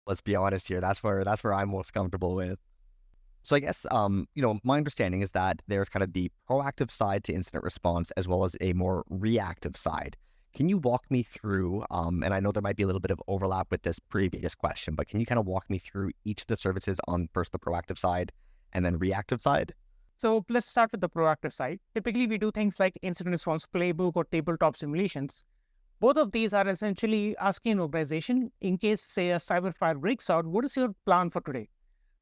Let's be honest here. That's where I'm most comfortable with. So I guess my understanding is that there's kind of the proactive side to incident response as well as a more reactive side. Can you walk me through, and I know there might be a little bit of overlap with this previous question, but can you kind of walk me through each of the services on first the proactive side and then reactive side? So let's start with the proactive side. Typically, we do things like incident response playbook or tabletop simulations. Both of these are essentially asking an organization, in case, say, a cyber fire breaks out, what is your plan for today?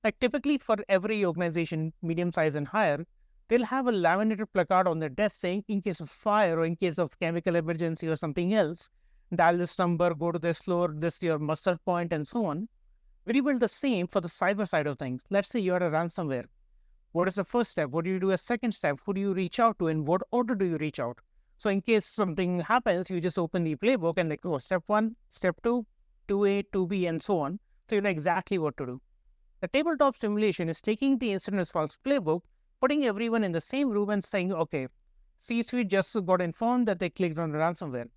Like typically for every organization, medium size and higher, they'll have a laminated placard on their desk saying, in case of fire or in case of chemical emergency or something else, dial this number, go to this floor, this your muster point, and so on. We build the same for the cyber side of things. Let's say you're a ransomware. What is the first step? What do you do as second step? Who do you reach out to? In what order do you reach out? So in case something happens, you just open the playbook and like, oh, step one, step two, 2A, 2B, and so on. So you know exactly what to do. The tabletop simulation is taking the incident response playbook, putting everyone in the same room and saying, okay, C-suite just got informed that they clicked on ransomware.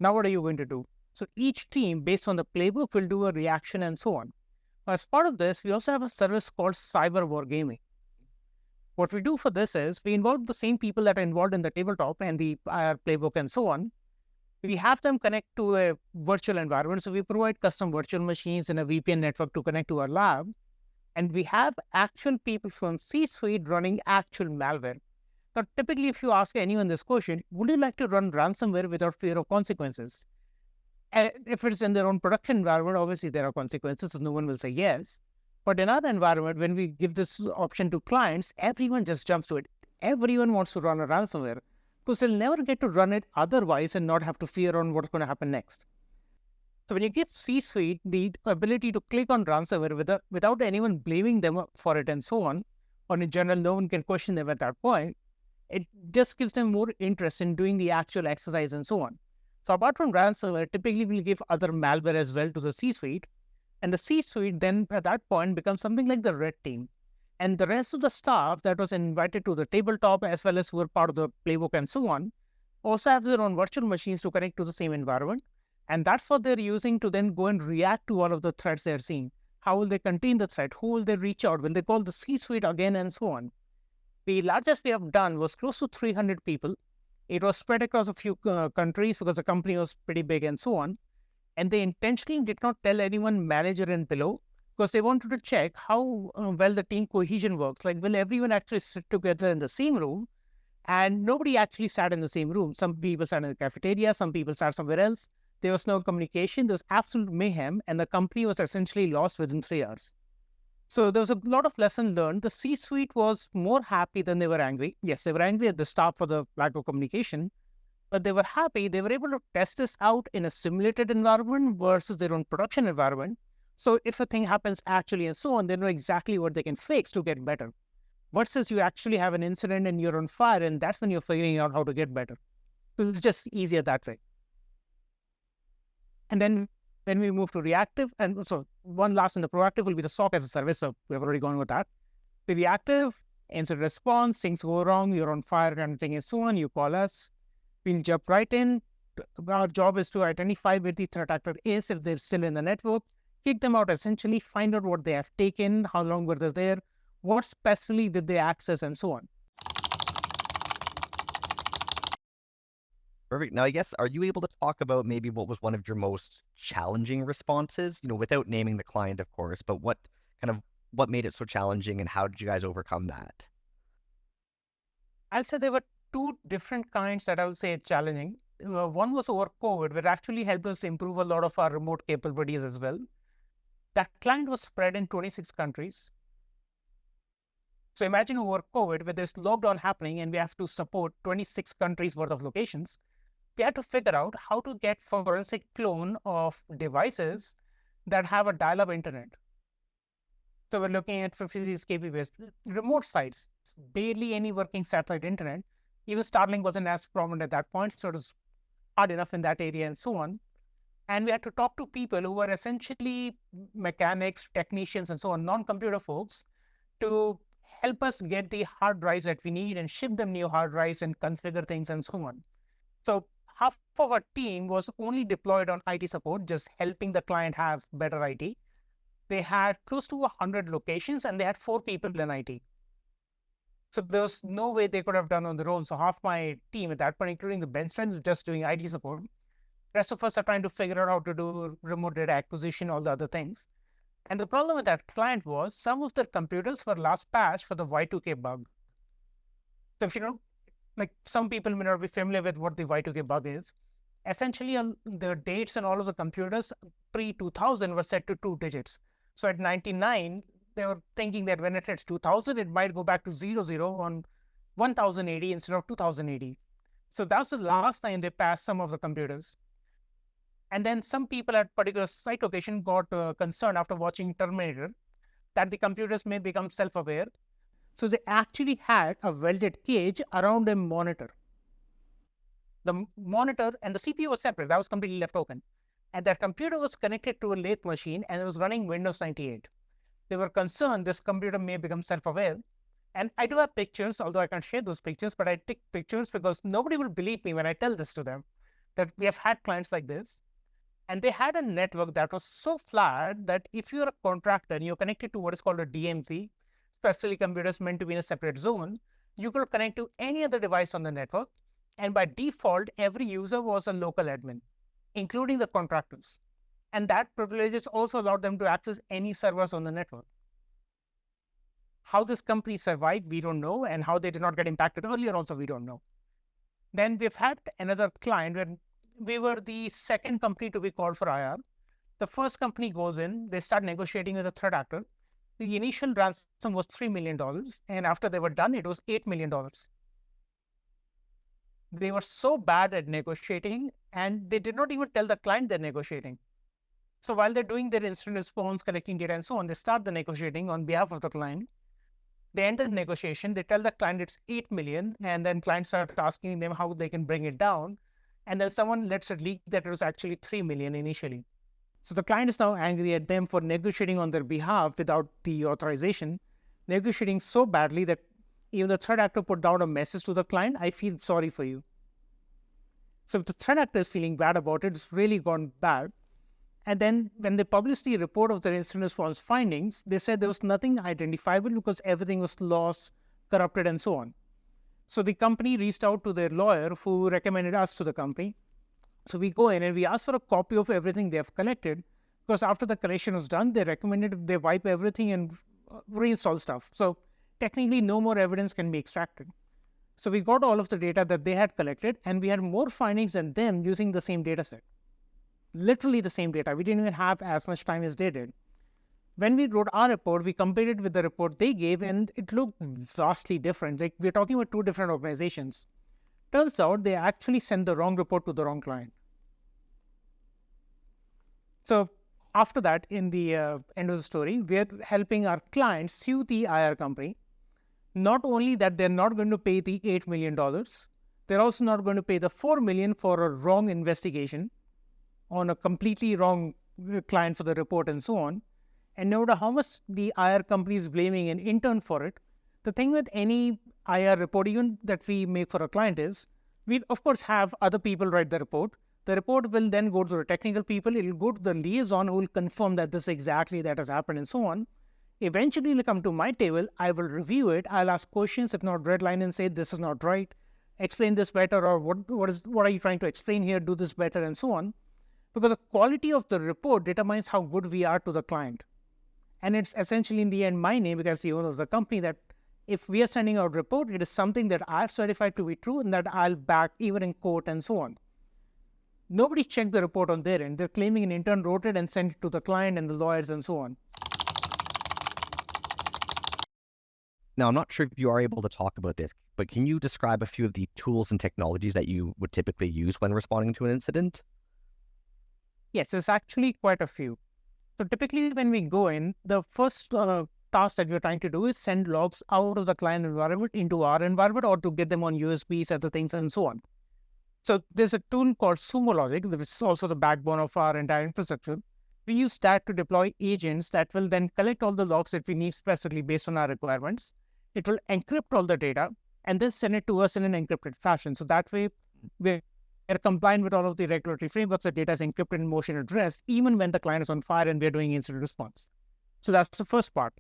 Now what are you going to do? So each team, based on the playbook, will do a reaction and so on. As part of this, we also have a service called cyber wargaming. What we do for this is we involve the same people that are involved in the tabletop and the playbook and so on. We have them connect to a virtual environment. So we provide custom virtual machines and a VPN network to connect to our lab. And we have actual people from C-suite running actual malware. Now, typically, if you ask anyone this question, would you like to run ransomware without fear of consequences? And if it's in their own production environment, obviously there are consequences, so no one will say yes. But in our environment, when we give this option to clients, everyone just jumps to it. Everyone wants to run a ransomware because they'll never get to run it otherwise and not have to fear on what's going to happen next. So when you give C-suite the ability to click on ransomware without anyone blaming them for it and so on, or in general, no one can question them at that point, it just gives them more interest in doing the actual exercise and so on. So apart from ransomware, typically we'll give other malware as well to the C-suite. And the C-suite then at that point becomes something like the red team. And the rest of the staff that was invited to the tabletop as well as who were part of the playbook and so on, also have their own virtual machines to connect to the same environment. And that's what they're using to then go and react to all of the threats they're seeing. How will they contain the threat? Who will they reach out? Will they call the C-suite again and so on? The largest we have done was close to 300 people. It was spread across a few countries because the company was pretty big and so on. And they intentionally did not tell anyone manager and below because they wanted to check how well the team cohesion works. Like, will everyone actually sit together in the same room? And nobody actually sat in the same room. Some people sat in the cafeteria, some people sat somewhere else. There was no communication. There was absolute mayhem, and the company was essentially lost within 3 hours. So there was a lot of lesson learned. The C-suite was more happy than they were angry. Yes, they were angry at the staff for the lack of communication, but they were happy. They were able to test this out in a simulated environment versus their own production environment. So if a thing happens actually and so on, they know exactly what they can fix to get better. Versus you actually have an incident and you're on fire, and that's when you're figuring out how to get better. So it's just easier that way. And then when we move to reactive, and so one last in the proactive will be the SOC as a service. So we've already gone with that. The reactive, incident response, things go wrong, you're on fire and thing and so on, you call us. We'll jump right in. Our job is to identify where the threat actor is, if they're still in the network, kick them out essentially, find out what they have taken, how long were they there, what specifically did they access, and so on. Perfect. Now, I guess, are you able to talk about maybe what was one of your most challenging responses? Without naming the client, of course, but what made it so challenging and how did you guys overcome that? I'll say there were two different kinds that I would say challenging. One was over COVID, which actually helped us improve a lot of our remote capabilities as well. That client was spread in 26 countries. So imagine over COVID, where there's lockdown happening and we have to support 26 countries worth of locations. We had to figure out how to get forensic clone of devices that have a dial-up internet. So we're looking at 56 kbps, remote sites, barely any working satellite internet. Even Starlink wasn't as prominent at that point, so it was hard enough in that area and so on. And we had to talk to people who were essentially mechanics, technicians, and so on, non-computer folks, to help us get the hard drives that we need and ship them new hard drives and configure things and so on. So half of our team was only deployed on IT support, just helping the client have better IT. They had close to 100 locations and they had 4 people in IT. So there was no way they could have done on their own. So half my team at that point, including the bench strength, is just doing IT support. Rest of us are trying to figure out how to do remote data acquisition, all the other things. And the problem with that client was some of their computers were last patched for the Y2K bug. So if you know, like some people may not be familiar with what the Y2K bug is. Essentially, the dates and all of the computers pre-2000 were set to 2 digits. So at 99, they were thinking that when it hits 2000, it might go back to 00 on 1080 instead of 2080. So that's the last time they passed some of the computers. And then some people at particular site location got concerned after watching Terminator that the computers may become self-aware. So they actually had a welded cage around a monitor. The monitor and the CPU was separate. That was completely left open. And that computer was connected to a lathe machine and it was running Windows 98. They were concerned this computer may become self-aware. And I do have pictures, although I can't share those pictures, but I take pictures because nobody will believe me when I tell this to them, that we have had clients like this. And they had a network that was so flat that if you're a contractor and you're connected to what is called a DMZ, specially computers meant to be in a separate zone, you could connect to any other device on the network. And by default, every user was a local admin, including the contractors. And that privileges also allowed them to access any servers on the network. How this company survived, we don't know. And how they did not get impacted earlier also, we don't know. Then we've had another client where we were the second company to be called for IR. The first company goes in, they start negotiating with a threat actor. The initial ransom was $3 million. And after they were done, it was $8 million. They were so bad at negotiating and they did not even tell the client they're negotiating. So while they're doing their incident response, collecting data and so on, they start the negotiating on behalf of the client. They enter the negotiation, they tell the client it's 8 million, and then clients start asking them how they can bring it down. And then someone lets it leak that it was actually 3 million initially. So the client is now angry at them for negotiating on their behalf without the authorization, negotiating so badly that even the threat actor put down a message to the client, I feel sorry for you. So if the threat actor is feeling bad about it, it's really gone bad. And then when they published the report of their incident response findings, they said there was nothing identifiable because everything was lost, corrupted, and so on. So the company reached out to their lawyer who recommended us to the company. So we go in and we ask for a copy of everything they have collected because after the collection was done, they recommended they wipe everything and reinstall stuff. So technically, no more evidence can be extracted. So we got all of the data that they had collected and we had more findings than them using the same data set. Literally the same data. We didn't even have as much time as they did. When we wrote our report, we compared it with the report they gave and it looked vastly different. Like we're talking about 2 different organizations. Turns out they actually sent the wrong report to the wrong client. So after that, in the end of the story, we're helping our clients sue the IR company. Not only that, they're not going to pay the $8 million, they're also not going to pay the $4 million for a wrong investigation on a completely wrong client for the report and so on. And no matter how much the IR company is blaming an intern for it, the thing with any IR report, even that we make for a client is, we of course have other people write the report. The report will then go to the technical people. It will go to the liaison who will confirm that this exactly that has happened and so on. Eventually, it will come to my table. I will review it. I'll ask questions, if not red line and say, this is not right. Explain this better, or what are you trying to explain here? Do this better and so on. Because the quality of the report determines how good we are to the client. And it's essentially in the end my name because the owner of the company that if we are sending out a report, it is something that I've certified to be true and that I'll back even in court and so on. Nobody checked the report on their end. They're claiming an intern wrote it and sent it to the client and the lawyers and so on. Now, I'm not sure if you are able to talk about this, but can you describe a few of the tools and technologies that you would typically use when responding to an incident? Yes, there's actually quite a few. So typically when we go in, the first task that we're trying to do is send logs out of the client environment into our environment or to get them on USBs, other things, and so on. So there's a tool called Sumo Logic, which is also the backbone of our entire infrastructure. We use that to deploy agents that will then collect all the logs that we need specifically based on our requirements. It will encrypt all the data and then send it to us in an encrypted fashion. So that way, we're compliant with all of the regulatory frameworks. The data is encrypted in motion at rest, even when the client is on fire and we're doing incident response. So that's the first part.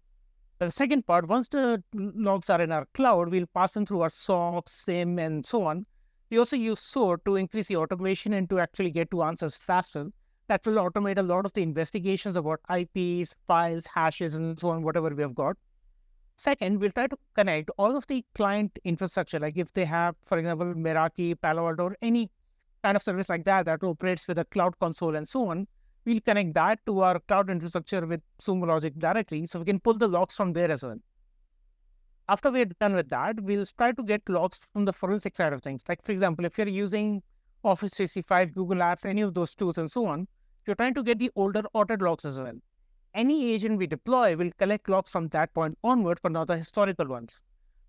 The second part, once the logs are in our cloud, we'll pass them through our SOC, SIM, and so on. We also use SOAR to increase the automation and to actually get to answers faster. That will automate a lot of the investigations about IPs, files, hashes, and so on, whatever we have got. Second, we'll try to connect all of the client infrastructure, like if they have, for example, Meraki, Palo Alto, or any kind of service like that that operates with a cloud console and so on, we'll connect that to our cloud infrastructure with Sumo Logic directly, so we can pull the logs from there as well. After we're done with that, we'll try to get logs from the forensic side of things. Like, for example, if you're using Office 365, Google Apps, any of those tools and so on, you're trying to get the older audit logs as well. Any agent we deploy will collect logs from that point onward, but not the historical ones.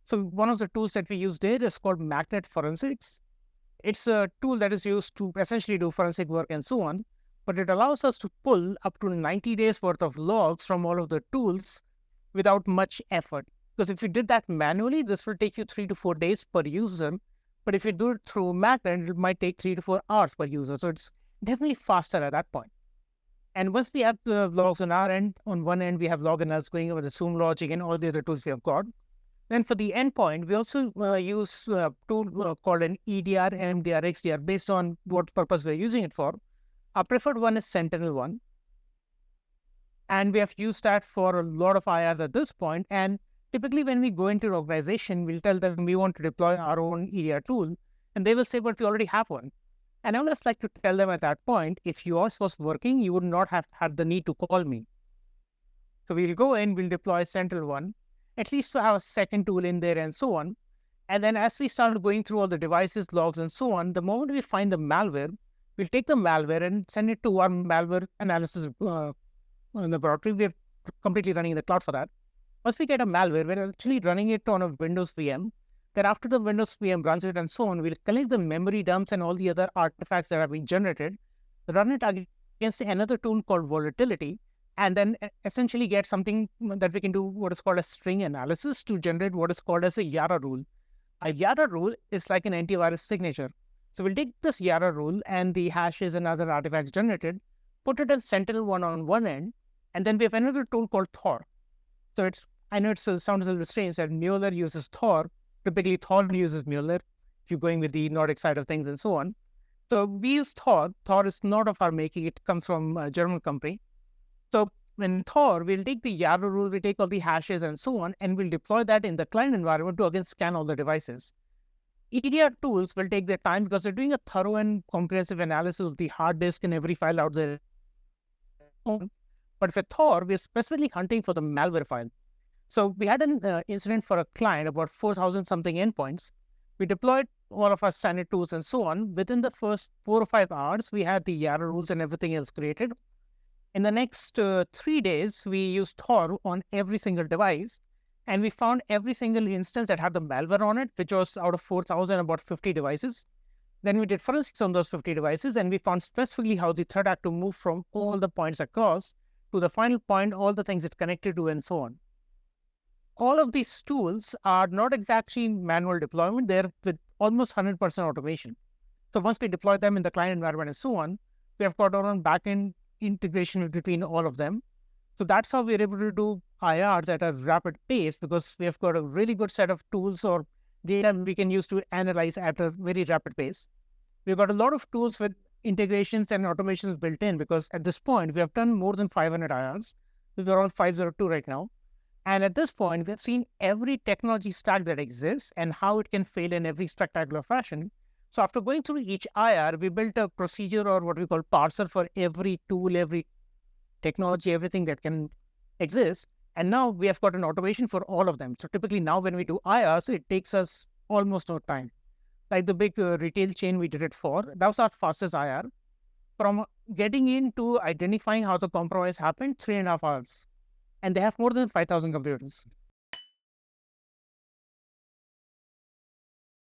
So one of the tools that we use there is called Magnet Forensics. It's a tool that is used to essentially do forensic work and so on, but it allows us to pull up to 90 days worth of logs from all of the tools without much effort. Because if you did that manually, this will take you 3 to 4 days per user. But if you do it through Magnet, it might take 3 to 4 hours per user. So it's definitely faster at that point. And once we have the logs on our end, on one end, we have loginers going over the Zoom Logic and all the other tools we have got. Then for the endpoint, we also use a tool called an EDR, MDR, XDR, based on what purpose we're using it for. Our preferred one is Sentinel-1. And we have used that for a lot of IRs at this point. And typically when we go into an organization, we'll tell them we want to deploy our own EDR tool. And they will say, but we already have one. And I always like to tell them at that point, if yours was working, you would not have had the need to call me. So we'll go in, we'll deploy Sentinel-1, at least to have a second tool in there and so on. And then as we start going through all the devices, logs, and so on, the moment we find the malware, we'll take the malware and send it to our malware analysis laboratory. We're completely running in the cloud for that. Once we get a malware, we're actually running it on a Windows VM. Then after the Windows VM runs it and so on, we'll collect the memory dumps and all the other artifacts that have been generated, run it against another tool called Volatility, and then essentially get something that we can do what is called a string analysis to generate what is called as a Yara rule. A Yara rule is like an antivirus signature. So we'll take this Yara rule and the hashes and other artifacts generated, put it in Sentinel-1 on one end, and then we have another tool called Thor. So I know it sounds a little strange that Mjolnir uses Thor. Typically, Thor uses Mjolnir, if you're going with the Nordic side of things and so on. So we use Thor. Thor is not of our making. It comes from a German company. So in Thor, we'll take the Yara rule, we'll take all the hashes and so on, and we'll deploy that in the client environment to again scan all the devices. EDR tools will take their time because they're doing a thorough and comprehensive analysis of the hard disk and every file out there. But with Thor, we're specifically hunting for the malware file. So we had an incident for a client, about 4,000 something endpoints. We deployed all of our standard tools and so on. Within the first 4 or 5 hours, we had the Yara rules and everything else created. In the next 3 days, we used Thor on every single device. And we found every single instance that had the malware on it, which was out of 4,000, about 50 devices. Then we did forensics on those 50 devices, and we found specifically how the threat actor moved from all the points across to the final point, all the things it connected to, and so on. All of these tools are not exactly manual deployment. They're with almost 100% automation. So once we deploy them in the client environment and so on, we have got our own backend integration between all of them. So that's how we're able to do IRs at a rapid pace, because we have got a really good set of tools or data we can use to analyze at a very rapid pace. We've got a lot of tools with integrations and automations built in, because at this point, we have done more than 500 IRs. We're around 502 right now. And at this point, we've seen every technology stack that exists and how it can fail in every spectacular fashion. So after going through each IR, we built a procedure, or what we call parser, for every tool, every technology, everything that can exist. And now we have got an automation for all of them. So typically now when we do IRs, it takes us almost no time. Like the big retail chain we did it for, that was our fastest IR. From getting into identifying how the compromise happened, 3.5 hours. And they have more than 5,000 computers.